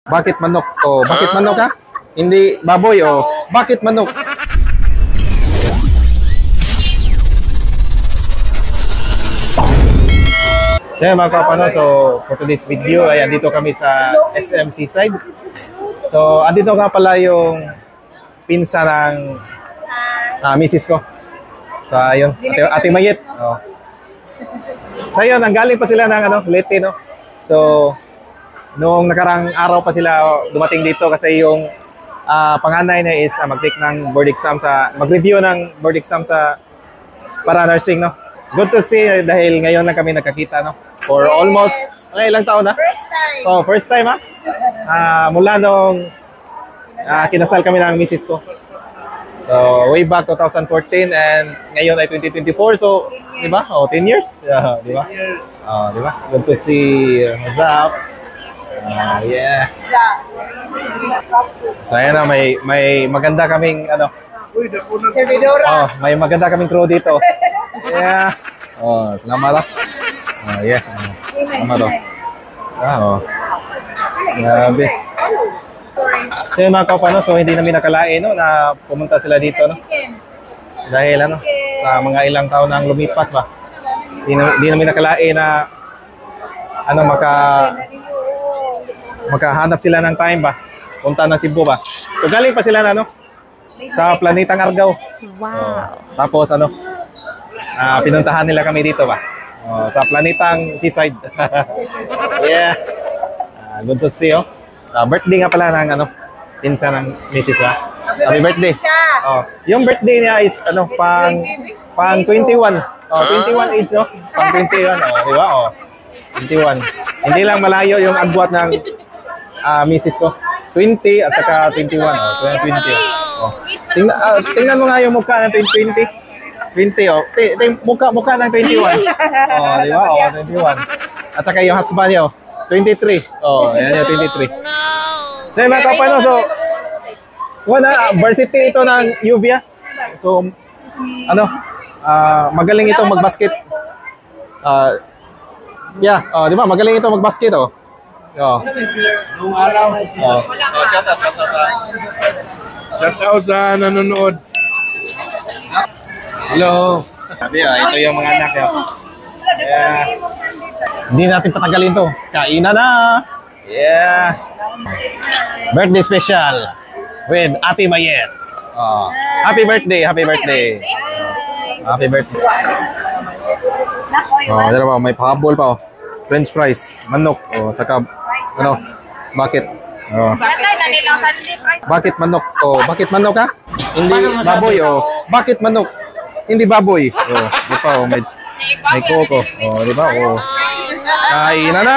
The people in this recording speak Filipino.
Bakit manok? Oh, bakit manok ka? Hindi baboy oh. Bakit manok? So mga kapano, so for today's video ay andito kami sa SMC side. So andito nga pala yung pinsa ng misis ko. So ayun, ate Mayet. Oh. So ayun, nanggaling pa sila ng Leyte, no? So noong nakarang araw pa sila dumating dito kasi yung panganay na is mag-take ng board exam mag-review ng board exam para nursing, no? Good to see dahil ngayon lang kami nakakita, no? For almost ilang taon na? First time. Oh, first time mula nung kinasal kami ng misis ko. So way back 2014 and ngayon ay 2024. So, di ba? Oh, 10 years. Di ba? Oh, di ba? Good to see. What's up? Yeah. So ayan na, may maganda kaming Servidora. Oh, may maganda kaming crew dito. Yeah. Oh, salamat. Oh, yeah. Salamat. Oh. Grabe. So mga kapano, so hindi namin nakalain, no, na pumunta sila dito, no? Dahil sa mga ilang taon nang lumipas ba. Hindi namin nakalain na makahanap sila ng time ba, punta ng Cebu ba. So galing pa sila na sa Planetang Argao. Wow. Tapos pinuntahan nila kami dito ba, sa Planetang Seaside. Yeah. Good to see you. Birthday nga pala ng pinsa ng misis ba. Happy birthday. Yung birthday niya is pang 21. 21 age, no? Pang 21, di ba? 21. Hindi lang malayo yung agwat ng misis ko. 20 at saka 21. 20. Tingnan mo nga yung mukha ng 20. 20, mukha ng 21. Di ba? 21. At saka yung husband niya, 23. Yan yung 23. So mga kapano, so varsity ito ng UV. So magaling ito magbasket. Yeah, di ba? Magaling ito magbasket, Nung araw. Shout out sa nanonood. Hello. Sabi, ito yung mga anak niya. Yeah. Hindi natin patagalin to. Kainan na. Yeah. Birthday special with Ate Mayet. Happy birthday, happy birthday. Happy birthday. Dito pa, may pahabol pa. French fries, manok, saka bakit? Bakit manok? Bakit manok ka? Hindi baboy, bakit manok? Hindi baboy. Di pa, may koko. Di ba? Kainan na.